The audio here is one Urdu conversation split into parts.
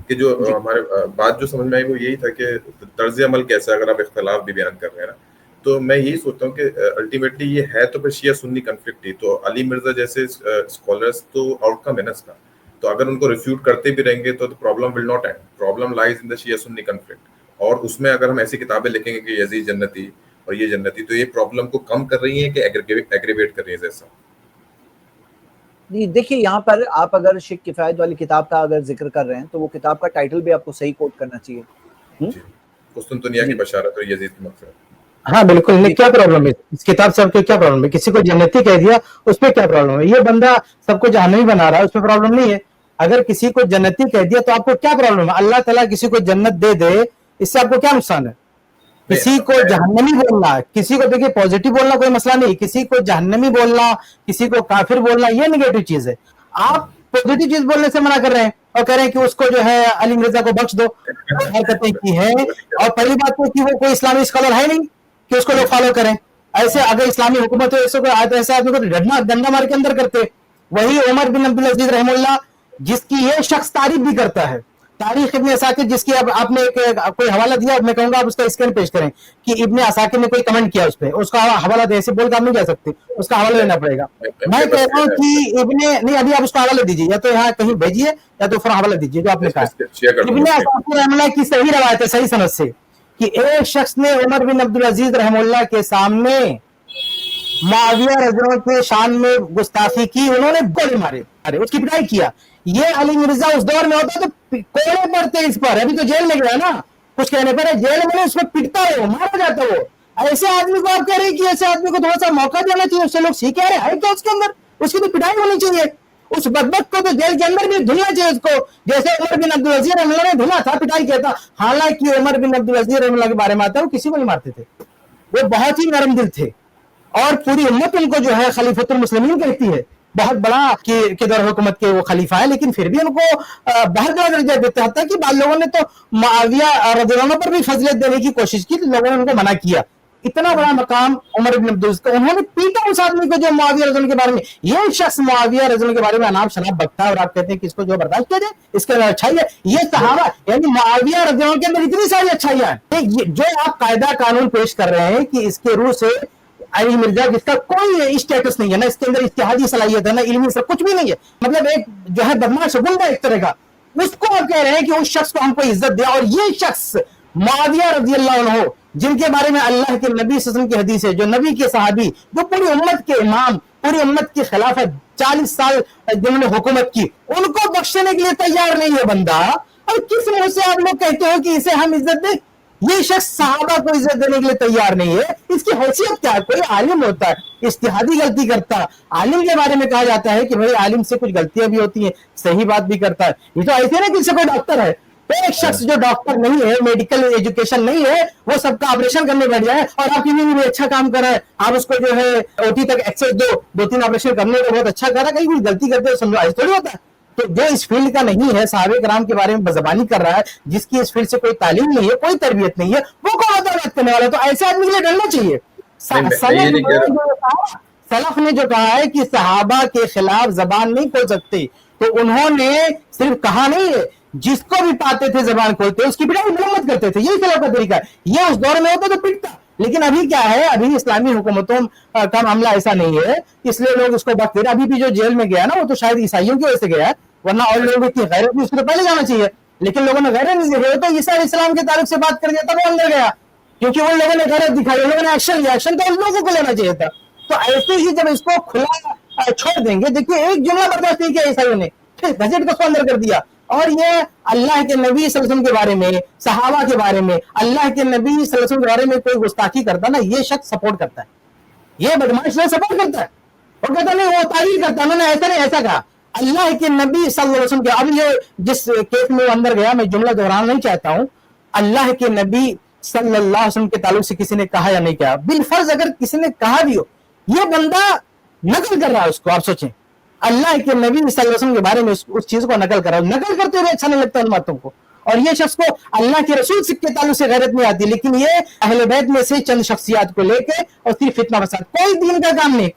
کہ جو ہمارے بات جو سمجھ میں آئی وہ یہی تھا کہ طرز عمل کیسا، اگر آپ اختلاف بھی بیان کر رہے ہیں نا، تو میں یہی سوچتا ہوں کہ الٹیمیٹلی یہ ہے تو پھر شیعہ سنی کنفلکٹ ہی، تو علی مرزا جیسے اسکالرس تو آؤٹ کم ہے نا اس کا، تو اگر ان کو ریفیوٹ کرتے بھی رہیں گے تو problem will not end, problem lies in the Shia Sunni conflict. اور اس میں اگر ہم ایسی کتابیں لکھیں گے کہ یزید جنتی اور یہ جنتی، تو یہ پرابلم کو کم کر رہی ہیں کہ ایگریویٹ کر رہی ہیں جیسا؟ جی دیکھیے یہاں پر آپ اگر شیخ کفایت والی کتاب کا اگر ذکر کر رہے ہیں تو وہ کتاب کا ٹائٹل بھی آپ کو صحیح کوٹ کرنا چاہیے. جی، قسطنطنیہ کی بشارت اور یزید کی مغفرت. ہاں بالکل. نہیں کیا پرابلم ہے اس کتاب سے؟ آپ کو کیا پرابلم ہے؟ کسی کو جنتی کہہ دیا اس پہ کیا پرابلم ہے؟ یہ بندہ سب کو جہنمی بنا رہا ہے، اس پہ پرابلم نہیں ہے. اگر کسی کو جنتی کہہ دیا تو آپ کو کیا پرابلم ہے؟ اللہ تعالیٰ کسی کو جنت دے دے، اس سے آپ کو کیا نقصان ہے؟ کسی کو جہنمی بولنا، کسی کو دیکھیے پازیٹیو بولنا کوئی مسئلہ نہیں، کسی کو جہنمی بولنا، کسی کو کافر بولنا یہ نیگیٹو چیز ہے. آپ پازیٹیو چیز بولنے سے منع کر رہے ہیں اور کہہ رہے ہیں کہ اس کو جو ہے علی مرزا کو بخش دو. حرکتیں کی ہیں، اور پہلی بات تو کہ وہ کوئی اسلامی اسکالر ہے نہیں کہ اس کو لوگ فالو کریں. ایسے اگر اسلامی حکومت ہو ایسے آدمی کو ڈنڈا مار کے اندر کرتے. وہی عمر بن عبدالعزیز رحمہ اللہ جس کی یہ شخص تعریف بھی کرتا ہے، تاریخ ابن عساکر جس کی اب آپ نے کوئی حوالہ دیا، میں کہوں گا آپ اس کا اسکین پیش کریں کہ ابن عساکر نے کوئی کمنٹ کیا اس پہ، اس کا حوالہ دے، ایسے بول کے آپ نہیں جا سکتے، اس کا حوالہ لینا پڑے گا. میں کہہ رہا ہوں کہ ابن نہیں، ابھی آپ اس کا حوالہ دیجیے، یا تو یہاں کہیں بھیجیے یا تو پھر حوالہ دیجیے جو آپ نے کہا. ابن عساکر رحمہ اللہ کی صحیح روایت ہے، صحیح سند سے، کہ ایک شخص نے عمر بن عبدالعزیز رحمہ اللہ کے سامنے معاویہ رضی اللہ عنہ کے شان میں گستاخی کی، انہوں نے گولی مارے، اس کی پٹائی کیا. یہ علی مرزا اس دور میں ہوتا تو کوڑے پڑتے اس پر. ابھی تو جیل میں گیا نا، کچھ کہنے پر جیل میں اس کو پٹتا ہے، وہ مارا جاتا ہے. وہ ایسے آدمی کو آپ کہہ رہے ہیں کہ ایسے آدمی کو تھوڑا سا موقع دینا چاہیے، اس سے لوگ سیکھ رہے ہیں کیا اس کے اندر، اس کی تو پٹائی ہونی چاہیے. اس بدبخت کو تو جیل کے اندر بھی دھلنا چاہیے اس کو، جیسے عمر بن عبدالعزیز رحمہ اللہ نے دھلا تھا، پٹائی کیا تھا. حالانکہ عمر بن عبدالعزیز رحمہ اللہ کے بارے میں آتا ہے وہ کسی کو نہیں مارتے تھے، وہ بہت ہی نرم دل تھے، اور پوری امت ان کو جو ہے خلیفۃ المسلمین کہتی ہے. بہت بڑا کے دور حکومت کے وہ خلیفہ ہے، لیکن پھر بھی ان کو بہت بڑا درجہ دیتے. حتیٰ کہ بعض لوگوں نے تو معاویہ رضی اللہ عنہ پر بھی فضیلت دینے کی کوشش کی، لوگوں نے ان کو منع کیا. اتنا بڑا مقام عمر بن عبدالعزیز کا، انہوں نے پیٹا اس آدمی کو جو معاویہ رضی اللہ عنہ کے بارے میں، یہ شخص معاویہ رضی اللہ عنہ کے بارے میں اناب شناب بکتا ہے، اور آپ کہتے ہیں کہ اس کو جو برداشت کیا جائے، اس کے اندر اچھائی ہے. یہ صحابہ یعنی معاویہ رضی اللہ عنہ کے اندر اتنی ساری اچھائیاں ہیں، جو آپ قاعدہ قانون پیش کر رہے ہیں کہ اس کے روح سے علی مرزا جس کا کوئی اسٹیٹس نہیں ہے، نہ اس کے اندر اجتہادی صلاحیت ہے، نہ علمی سے کچھ بھی نہیں ہے، مطلب ایک جو ہے بدماش گنڈا ایک طرح کا، اس کو آپ کہہ رہے ہیں کہ اس شخص کو ہم کو عزت دیا. اور یہ شخص معاویہ رضی اللہ عنہ جن کے بارے میں اللہ کے نبی صلی اللہ علیہ وسلم کی حدیث ہے، جو نبی کے صحابی، جو پوری امت کے امام، پوری امت کی خلافت 40 سال جنہوں نے حکومت کی، ان کو بخشنے کے لیے تیار نہیں ہے بندہ. اور کس منہ سے آپ لوگ کہتے ہو کہ اسے ہم عزت دیں؟ یہ شخص صحابہ کو عزت دینے کے لیے تیار نہیں ہے. اس کی حیثیت کیا ہے؟ کوئی عالم ہوتا ہے، اجتہادی غلطی کرتا ہے، عالم کے بارے میں کہا جاتا ہے کہ بھائی عالم سے کچھ غلطیاں بھی ہوتی ہیں، صحیح بات بھی کرتا ہے. یہ تو ایسے نا کہ اسے کوئی ڈاکٹر ہے، ایک شخص جو ڈاکٹر نہیں ہے، میڈیکل ایجوکیشن نہیں ہے، وہ سب کا آپریشن کرنے بیٹھ جائے، اور آپ کی بھی اچھا کام کر رہا ہے، آپ اس کو جو ہے او ٹی تک ایکسس دو 3 آپریشن کرنے کا، بہت اچھا کر رہا ہے، کہیں کوئی غلطی کرتے سمجھو ایسا تھوڑی ہوتا ہے. تو جو اس فیلڈ کا نہیں ہے، صحابہ کرام کے بارے میں بزبانی کر رہا ہے، جس کی اس فیلڈ سے کوئی تعلیم نہیں ہے، کوئی تربیت نہیں ہے، وہ کون ہوتا ہے بات کرنے والا؟ تو ایسے آدمی کے لیے ڈرنا چاہیے. سلف نے جو کہا ہے کہ صحابہ کے خلاف زبان نہیں کھول سکتے، تو انہوں نے صرف کہا نہیں ہے، جس کو بھی پاتے تھے زبان کھولتے اس کی پٹائی مرمت کرتے تھے. یہی سلف کا طریقہ ہے. یہ اس دور میں ہوتا تو پٹتا، لیکن ابھی کیا ہے، ابھی اسلامی حکومتوں کا معاملہ ایسا نہیں ہے، اس لیے لوگ اس کو بخت دے رہے. ابھی بھی جو جیل میں گیا نا، وہ تو شاید عیسائیوں کی وجہ سے گیا ہے، ورنہ اور لوگوں کی غیرت بھی اس کو پہلے جانا چاہیے، لیکن لوگوں نے غیرت نہیں دکھائی. تو عیسیٰ علیہ السلام کے تعلق سے بات کر دیا تب وہ اندر گیا، کیونکہ ان لوگوں نے غیرت دکھائی، ان لوگوں نے ایکشن لیا. ایکشن تو ان لوگوں کو لینا چاہیے تھا. تو ایسے ہی جب اس کو کھلا چھوڑ دیں گے، دیکھیے ایک جملہ برداشت نہیں کیا عیسائیوں نے، گھسیٹ کو اندر کر دیا. اور یہ اللہ کے نبی صلی اللہ علیہ وسلم کے بارے میں، صحابہ کے بارے میں، اللہ کے نبی صلی اللہ علیہ وسلم کے بارے میں کوئی گستاخی کرتا نا، یہ شخص سپورٹ کرتا ہے، یہ بدماش لوگ سپورٹ کرتا ہے. وہ کہتا نہیں، وہ تعریف کرتا ہے، انہوں نے ایسا نہیں ایسا کہا. اللہ کے نبی صلی اللہ علیہ وسلم کے، اب یہ جس کیس میں وہ اندر گیا، میں جملہ دہرانا نہیں چاہتا ہوں، اللہ کے نبی صلی اللہ علیہ وسلم کے تعلق سے کسی نے کہا یا نہیں کہا، بالفرض اگر کسی نے کہا بھی ہو، یہ بندہ نقل کر رہا ہے اس کو. آپ سوچیں، اللہ کے نبی صلی اللہ علیہ وسلم کے بارے میں اس چیز کو نقل کر رہا ہے، نقل کرتے ہوئے اچھا نہیں لگتا ان باتوں کو. اور یہ شخص کو اللہ کے رسول کے تعلق سے غیرت نہیں آتی، لیکن یہ اہل بیت میں سے چند شخصیات کو لے کے اور صرف فتنہ فساد، کوئی دین کا کام نہیں،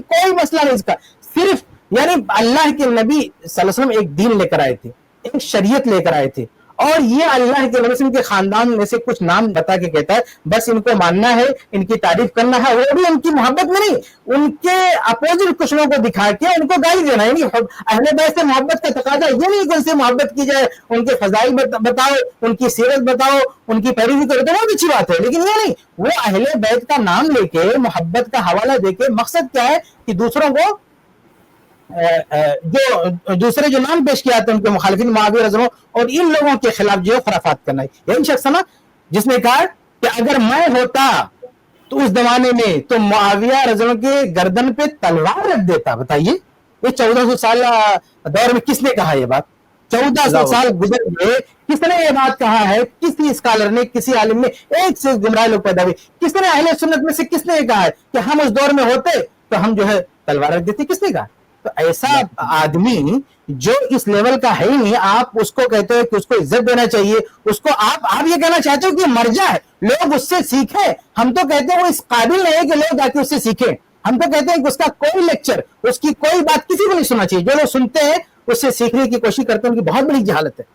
کوئی مسئلہ نہیں اس کا، صرف یعنی اللہ کے نبی صلی اللہ علیہ وسلم ایک دین لے کر آئے تھے، ایک شریعت لے کر آئے تھے، اور یہ اللہ کے رسول کے خاندان میں سے کچھ نام بتا کے کہتا ہے بس ان کو ماننا ہے، ان کی تعریف کرنا ہے، وہ بھی ان کی محبت میں نہیں، ان کے اپوزٹ کچھ لوگوں کو دکھا کے ان کو گالی دینا ہے۔ اہل بیت سے محبت کا تقاضا یہ نہیں کہ ان سے محبت کی جائے، ان کے فضائل بتاؤ، ان کی سیرت بتاؤ، ان کی پیروی کرو تو بہت اچھی بات ہے، لیکن یہ نہیں، وہ اہل بیت کا نام لے کے محبت کا حوالہ دے کے مقصد کیا ہے کہ دوسروں کو دوسرے جو نام پیش کیا جاتے ہیں ان کے مخالفین معاویہ رضی اللہ عنہ اور ان لوگوں کے خلاف جو خرافات کرنا ہے۔ یہی شخص نا جس نے کہا کہ اگر میں ہوتا تو اس زمانے میں تو معاویہ رضی اللہ عنہ کے گردن پہ تلوار رکھ دیتا۔ بتائیے یہ 1400 سال دور میں کس نے کہا یہ بات؟ 1400 سال گزر گئے، کس نے یہ بات کہا ہے؟ کسی اسکالر نے، کسی عالم نے، ایک سے گمراہ لوگ پیدا ہوئے، کس نے اہل سنت میں سے کس نے یہ کہا ہے کہ ہم اس دور میں ہوتے تو ہم جو ہے تلوار رکھ دیتے؟ کس نے کہا؟ تو ایسا آدمی جو اس لیول کا ہے ہی نہیں، آپ اس کو کہتے ہیں کہ اس کو عزت دینا چاہیے، اس کو آپ یہ کہنا چاہتے ہو کہ مر جائے، لوگ اس سے سیکھیں۔ ہم تو کہتے ہیں وہ اس قابل نہیں ہے کہ لوگ آ کے اس سے سیکھیں۔ ہم تو کہتے ہیں کہ اس کا کوئی لیکچر، اس کی کوئی بات کسی کو نہیں سننا چاہیے۔ جو لوگ سنتے ہیں اس سے سیکھنے کی کوشش کرتے ہیں، ان کی بہت بڑی جہالت ہے،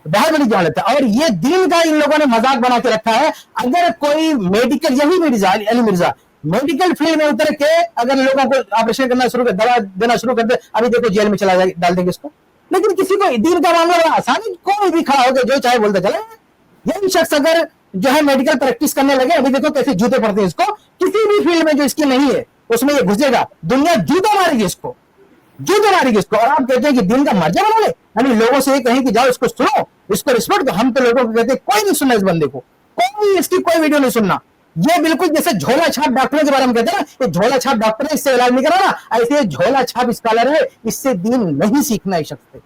بہت بڑی جہالت ہے۔ اور یہ دین کا ان لوگوں نے مذاق بنا کے رکھا ہے۔ اگر کوئی میڈیکل، یہی مرزا علی مرزا میڈیکل فیلڈ میں اتر کے اگر لوگوں کو آپریشن کرنا شروع کر، دوا دینا شروع کر دے، ابھی دیکھو جیل میں چلا جائے، ڈال دیں گے اس کو۔ لیکن کسی کو دین کا معاملہ بڑا آسان ہے، کوئی بھی کھڑا ہو کے جو چاہے بولتا چلا جائے۔ یہی شخص اگر جو ہے میڈیکل پریکٹس کرنے لگے، ابھی دیکھو کیسے جوتے پڑتے ہیں اس کو، کسی بھی فیلڈ میں جو اس کی نہیں ہے اس میں یہ گھسے گا، دنیا جوتا مارے گی اس کو، جوتا مارے گی اس کو۔ اور آپ کہتے ہیں کہ دین کا مرجع بنا لے، یعنی لوگوں سے یہ کہیں کہ جاؤ اس کو سنو، اس کو رسپیکٹ دو۔ ہم تو لوگوں کو کہتے ہیں کوئی نہیں سننا اس بندے کو، کوئی اس کی کوئی ویڈیو نہیں سننا۔ یہ بالکل جیسے جھولا چھاپ ڈاکٹروں کے بارے میں کہتے ہیں نا، یہ جھولا چھاپ ڈاکٹر ہے، اس سے علاج نہیں کرانا، ایسے جھولا چھاپ اسکالر ہے، اس سے دین نہیں سیکھنا ہے شخص سے۔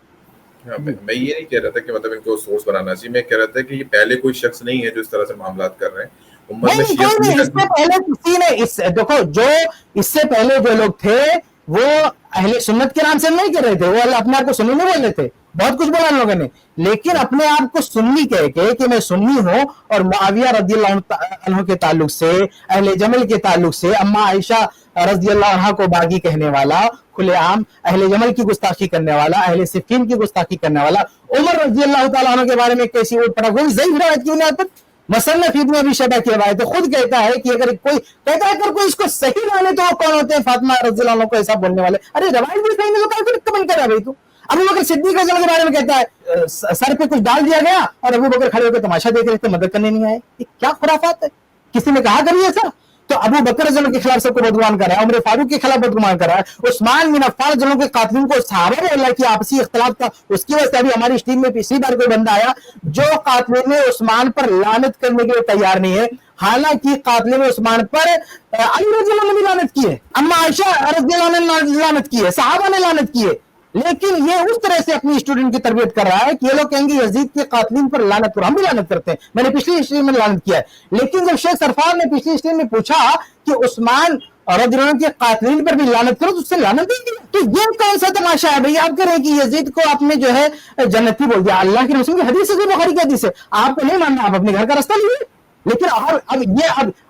میں یہ نہیں کہہ رہا تھا کہ مطلب ان کو سورس بنانا چاہیے، میں کہہ رہا تھا کہ یہ پہلے کوئی شخص نہیں ہے جو اس طرح سے معاملات کر رہے ہیں امت میں۔ نہیں، اس سے پہلے کسی نے، دیکھو جو اس سے پہلے جو لوگ تھے وہ اہل سنت کے نام سے نہیں کر رہے تھے، وہ اپنے آپ کو سنی نہیں بول رہے تھے، بہت کچھ بولا ان لوگوں نے، لیکن اپنے آپ کو سنی کہہ کے کہ میں سنی ہوں، اور معاویہ رضی اللہ عنہ کے تعلق سے، اہل جمل کے تعلق سے، اما عائشہ رضی اللہ عنہ کو باغی کہنے والا، کھلے عام اہل جمل کی گستاخی کرنے والا، اہل صفین کی گستاخی کرنے والا، عمر رضی اللہ تعالیٰ عنہ کے بارے میں کیسی اوٹ پڑا ہوئی ضعیف روایت کی بنیاد پر، مصنف ابن ابی شیبہ کی روایت ہے، خود کہتا ہے کہ اگر کوئی کہتا ہے اگر کوئی اس کو صحیح مانے تو وہ کون ہوتے ہیں؟ فاطمہ رضی اللہ عنہ کو ایسا بولنے والے۔ ارے روایت بھی صحیح نہیں تو کیا کمنٹ کر رہا ہے بھائی تو؟ ابو بکر صدیق رضی اللہ عنہ کے بارے میں کہتا ہے سر پہ کچھ ڈال دیا گیا اور ابو بکر کھڑے ہو کے تماشا دیکھ رہے تھے، مدد کرنے نہیں آئے۔ یہ کیا خرافات ہے؟ کسی نے کہا کبھی ایسا؟ تو ابو بکر رضی اللہ عنہ کے خلاف سب کو بدگمان کر رہا ہے، عمر فاروق کے خلاف بدگمان کر رہا ہے، عثمان بن عفان رضی اللہ عنہ کے قاتلین کو صحابہ نے اللہ کی آپسی اختلاف تھا، اس کی وجہ سے ابھی ہماری اسٹریم میں پچھلی بار کوئی بندہ آیا جو قاتلین عثمان پر لعنت کرنے کے لیے تیار نہیں ہے، حالانکہ قاتلین عثمان پر علی رضی اللہ عنہ نے لعنت کی ہے، اما عائشہ رضی اللہ عنہ نے لعنت کی ہے، صحابہ نے لعنت کی ہے، لیکن یہ اس طرح سے اپنی اسٹوڈنٹ کی تربیت کر رہا ہے کہ یہ لوگ کہیں گے یزید کے قاتلین پر لعنت کرو، ہم بھی لعنت کرتے ہیں، میں نے پچھلی ہسٹری میں لعنت کیا ہے۔ لیکن جب شیخ سرفار نے پچھلی ہسٹری میں پوچھا کہ عثمان رضی اللہ عنہ کے قاتلین پر بھی لعنت کرو تو اس سے لعنت نہیں کی، تو یہ کون سا تماشا ہے بھائی؟ آپ کہہ رہے ہیں کہ یزید کو آپ نے جو ہے جنتی بول دیا، اللہ کے رسول کی حدیث ہے، بخاری کی حدیث ہے، آپ کو نہیں ماننا، آپ اپنے گھر کا رستہ لیجیے۔ لیکن اب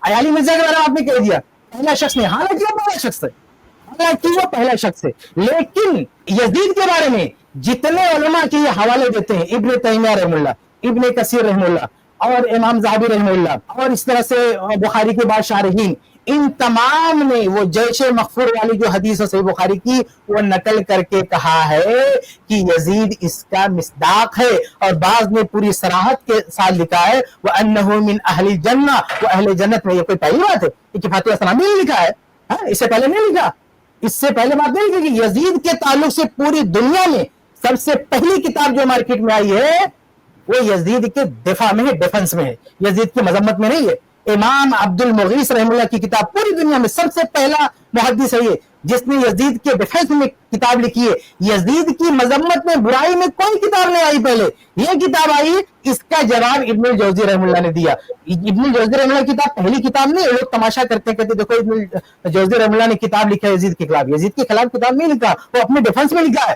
علی مرزا کے بارے میں آپ نے کہہ دیا پہلا شخص نے، حالانکہ وہ پہلا شخص ہے، وہ پہلا شخص ہے، لیکن یزید کے بارے میں جتنے علماء کے یہ حوالے دیتے ہیں، ابن تیمیہ رحمہ اللہ، ابن کثیر رحمہ اللہ اور امام ذہبی رحمہ اللہ اور اس طرح سے بخاری کے بعد شارحین، ان تمام نے وہ جیش مغفور والی جو حدیث ہے صحیح بخاری کی وہ نقل کر کے کہا ہے کہ یزید اس کا مصداق ہے، اور بعض نے پوری صراحت کے ساتھ لکھا ہے وَأَنَّهُ مِنْ أَهْلِ الْجَنَّةِ، وہ اہل جنت میں۔ یہ کوئی پہلی بات ہے کہ فاتحہ السلام میں لکھا ہے، اس سے پہلے نہیں لکھا، اس سے پہلے بات نہیں لکھی کہ یزید کے تعلق سے پوری دنیا میں سب سے پہلی کتاب جو مارکیٹ میں آئی ہے وہ یزید کے دفاع میں ہے، ڈیفنس میں ہے، یزید کی مذمت میں نہیں ہے۔ امام عبد المغیث رحمہ اللہ کی کتاب پوری دنیا میں سب سے پہلا محدث ہے یہ جس نے یزید کے ڈیفنس میں کتاب لکھی ہے۔ یزید کی مذمت میں برائی میں کوئی کتاب نہیں آئی پہلے، یہ کتاب آئی، اس کا جواب ابن الجوزی رحمہ اللہ نے دیا۔ ابن الجوزی رحمہ اللہ کی کتاب پہلی کتاب نہیں، لوگ تماشا کرتے ہیں، کہتے دیکھو ابن الجوزی رحمہ اللہ نے کتاب لکھا ہے یزید کے خلاف، یزید کے خلاف کتاب نہیں لکھا، وہ اپنے ڈیفنس میں لکھا ہے،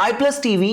iPlus TV